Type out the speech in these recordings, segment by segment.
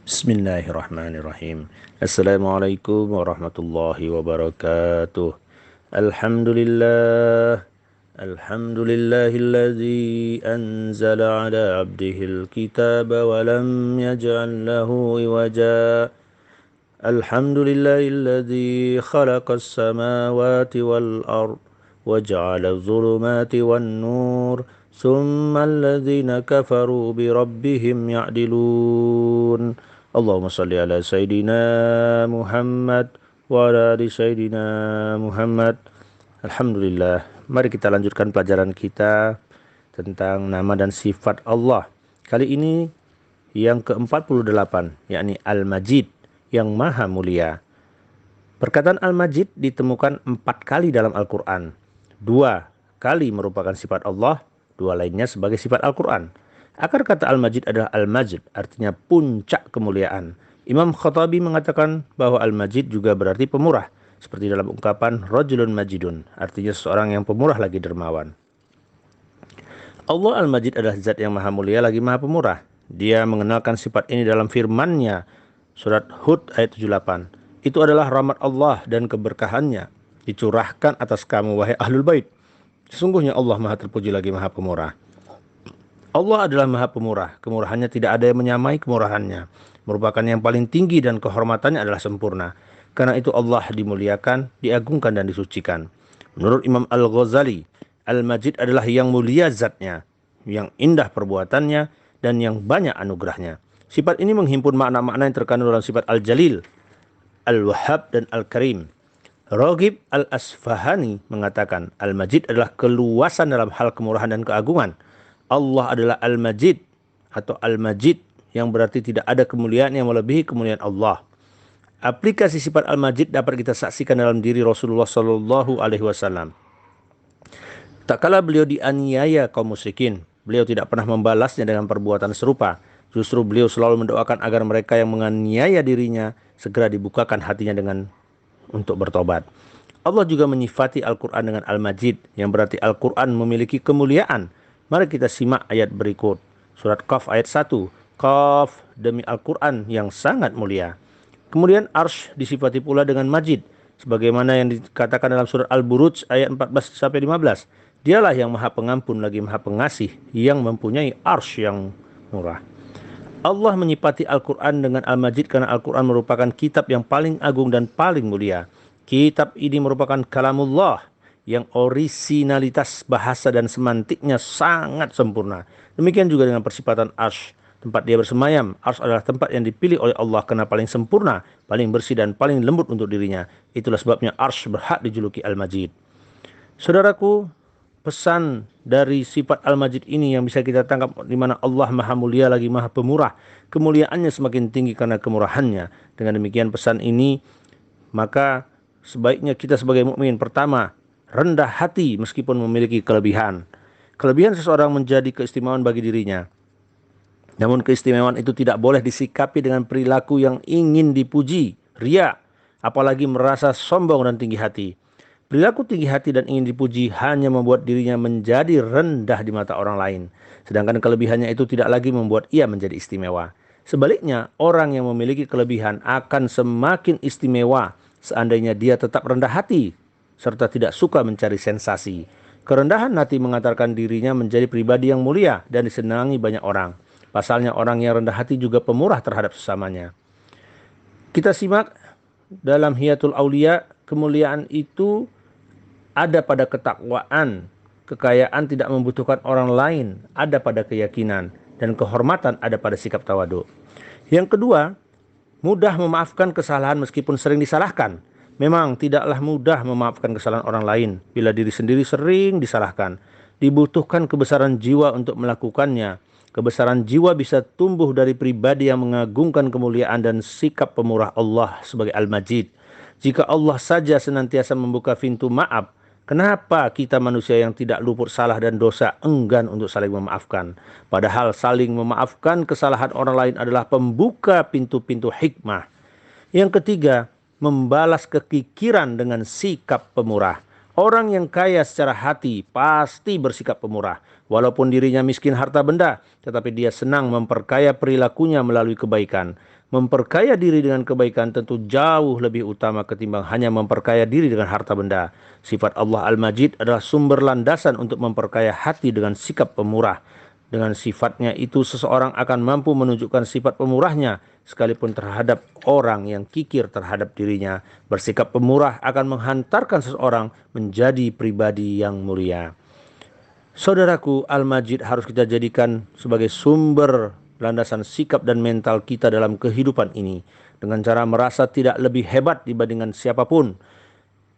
Bismillahirrahmanirrahim. Assalamualaikum warahmatullahi wabarakatuh. Alhamdulillah. Alhamdulillahilladzi anzala ala abdihil kitaba wa lam yaj'al lahu iwaja. Alhamdulillahilladzi khalaqas samawati wal ard wa ja'ala adh-dhulumati wan nur. Thumma alladhina kafaru bi rabbihim ya'dilun. Allahumma salli ala Sayyidina Muhammad wa ala ali Sayyidina Muhammad. Alhamdulillah. Mari kita lanjutkan pelajaran kita tentang nama dan sifat Allah. Kali ini yang ke-48, yakni Al-Majid, yang maha mulia. Perkataan Al-Majid ditemukan 4 kali dalam Al-Quran. 2 kali merupakan sifat Allah, 2 lainnya sebagai sifat Al-Quran. Akar kata Al-Majid adalah Al-Majd, artinya puncak kemuliaan. Imam Khattabi mengatakan bahwa Al-Majid juga berarti pemurah, seperti dalam ungkapan Rajulun Majidun, artinya seseorang yang pemurah lagi dermawan. Allah Al-Majid adalah zat yang maha mulia lagi maha pemurah. Dia mengenalkan sifat ini dalam firman-Nya, surat Hud ayat 78. Itu adalah rahmat Allah dan keberkahannya dicurahkan atas kamu wahai Ahlul Bait. Sesungguhnya Allah maha terpuji lagi maha pemurah. Allah adalah maha pemurah, kemurahannya tidak ada yang menyamai kemurahannya, merupakan yang paling tinggi dan kehormatannya adalah sempurna. Karena itu Allah dimuliakan, diagungkan dan disucikan. Menurut Imam Al-Ghazali, Al-Majid adalah yang mulia zatnya, yang indah perbuatannya, dan yang banyak anugerahnya. Sifat ini menghimpun makna-makna yang terkandung dalam sifat Al-Jalil, Al-Wahhab, dan Al-Karim. Raghib Al-Asfahani mengatakan, Al-Majid adalah keluasan dalam hal kemurahan dan keagungan. Allah adalah Al-Majid atau Al-Majid yang berarti tidak ada kemuliaan yang melebihi kemuliaan Allah. Aplikasi sifat Al-Majid dapat kita saksikan dalam diri Rasulullah Shallallahu Alaihi Wasallam. Tak kala beliau dianiaya kaum musyrikin, beliau tidak pernah membalasnya dengan perbuatan serupa. Justru beliau selalu mendoakan agar mereka yang menganiaya dirinya segera dibukakan hatinya untuk bertobat. Allah juga menyifati Al-Quran dengan Al-Majid, yang berarti Al-Quran memiliki kemuliaan. Mari kita simak ayat berikut. Surat Qaf ayat 1. Qaf, demi Al-Quran yang sangat mulia. Kemudian Arsy disifati pula dengan Majid, sebagaimana yang dikatakan dalam surat Al-Buruj ayat 14-15. Dialah yang maha pengampun lagi maha pengasih, yang mempunyai Arsy yang murah. Allah menyifati Al-Quran dengan Al-Majid karena Al-Quran merupakan kitab yang paling agung dan paling mulia. Kitab ini merupakan kalamullah yang orisinalitas bahasa dan semantiknya sangat sempurna. Demikian juga dengan persifatan Arsy, tempat dia bersemayam. Arsy adalah tempat yang dipilih oleh Allah karena paling sempurna, paling bersih dan paling lembut untuk dirinya. Itulah sebabnya Arsy berhak dijuluki Al-Majid. Saudaraku, pesan dari sifat Al-Majid ini yang bisa kita tangkap di mana Allah maha mulia lagi maha pemurah. Kemuliaannya semakin tinggi karena kemurahannya. Dengan demikian pesan ini, maka sebaiknya kita sebagai mukmin pertama rendah hati meskipun memiliki kelebihan. Kelebihan seseorang menjadi keistimewaan bagi dirinya. Namun keistimewaan itu tidak boleh disikapi dengan perilaku yang ingin dipuji, riya, apalagi merasa sombong dan tinggi hati. Perilaku tinggi hati dan ingin dipuji hanya membuat dirinya menjadi rendah di mata orang lain. Sedangkan kelebihannya itu tidak lagi membuat ia menjadi istimewa. Sebaliknya, orang yang memiliki kelebihan akan semakin istimewa seandainya dia tetap rendah hati serta tidak suka mencari sensasi. Kerendahan hati mengantarkan dirinya menjadi pribadi yang mulia dan disenangi banyak orang. Pasalnya orang yang rendah hati juga pemurah terhadap sesamanya. Kita simak dalam Hiyatul Aulia, kemuliaan itu ada pada ketakwaan, kekayaan tidak membutuhkan orang lain ada pada keyakinan, dan kehormatan ada pada sikap tawadu. Yang kedua, mudah memaafkan kesalahan meskipun sering disalahkan. Memang tidaklah mudah memaafkan kesalahan orang lain bila diri sendiri sering disalahkan. Dibutuhkan kebesaran jiwa untuk melakukannya. Kebesaran jiwa bisa tumbuh dari pribadi yang mengagungkan kemuliaan dan sikap pemurah Allah sebagai Al-Majid. Jika Allah saja senantiasa membuka pintu maaf, kenapa kita manusia yang tidak luput salah dan dosa enggan untuk saling memaafkan? Padahal saling memaafkan kesalahan orang lain adalah pembuka pintu-pintu hikmah. Yang ketiga, membalas kekikiran dengan sikap pemurah. Orang yang kaya secara hati pasti bersikap pemurah. Walaupun dirinya miskin harta benda, tetapi dia senang memperkaya perilakunya melalui kebaikan. Memperkaya diri dengan kebaikan tentu jauh lebih utama ketimbang hanya memperkaya diri dengan harta benda. Sifat Allah Al-Majid adalah sumber landasan untuk memperkaya hati dengan sikap pemurah. Dengan sifatnya itu seseorang akan mampu menunjukkan sifat pemurahnya sekalipun terhadap orang yang kikir terhadap dirinya. Bersikap pemurah akan menghantarkan seseorang menjadi pribadi yang mulia. Saudaraku, Al-Majid harus kita jadikan sebagai sumber landasan sikap dan mental kita dalam kehidupan ini. Dengan cara merasa tidak lebih hebat dibandingkan siapapun.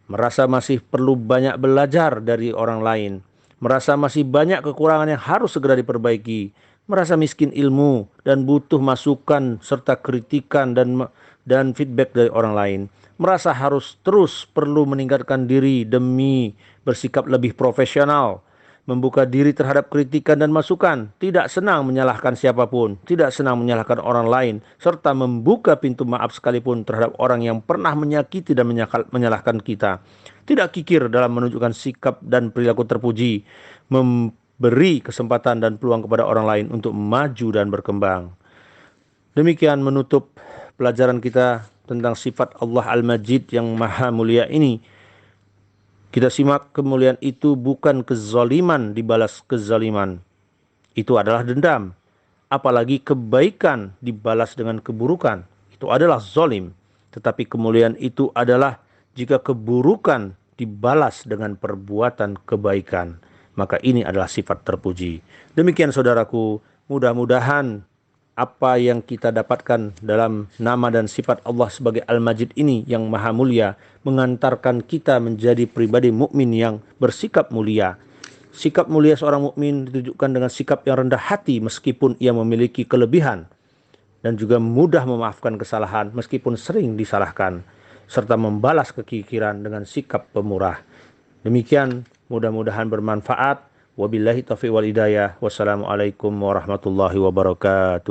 Merasa masih perlu banyak belajar dari orang lain. Merasa masih banyak kekurangan yang harus segera diperbaiki. Merasa miskin ilmu dan butuh masukan serta kritikan dan feedback dari orang lain. Merasa harus terus perlu meningkatkan diri demi bersikap lebih profesional, membuka diri terhadap kritikan dan masukan, tidak senang menyalahkan siapapun, tidak senang menyalahkan orang lain, serta membuka pintu maaf sekalipun terhadap orang yang pernah menyakiti dan menyalahkan kita. Tidak kikir dalam menunjukkan sikap dan perilaku terpuji, memberi kesempatan dan peluang kepada orang lain untuk maju dan berkembang. Demikian menutup pelajaran kita tentang sifat Allah Al-Majid yang maha mulia ini. Kita simak, kemuliaan itu bukan kezaliman dibalas kezaliman. Itu adalah dendam. Apalagi kebaikan dibalas dengan keburukan. Itu adalah zalim. Tetapi kemuliaan itu adalah jika keburukan dibalas dengan perbuatan kebaikan. Maka ini adalah sifat terpuji. Demikian saudaraku, mudah-mudahan apa yang kita dapatkan dalam nama dan sifat Allah sebagai Al-Majid ini yang maha mulia mengantarkan kita menjadi pribadi mukmin yang bersikap mulia. Sikap mulia seorang mukmin ditunjukkan dengan sikap yang rendah hati meskipun ia memiliki kelebihan, dan juga mudah memaafkan kesalahan meskipun sering disalahkan, serta membalas kekikiran dengan sikap pemurah. Demikian, mudah-mudahan bermanfaat. Wabillahi taufiq wal hidayah. Wassalamualaikum warahmatullahi wabarakatuh.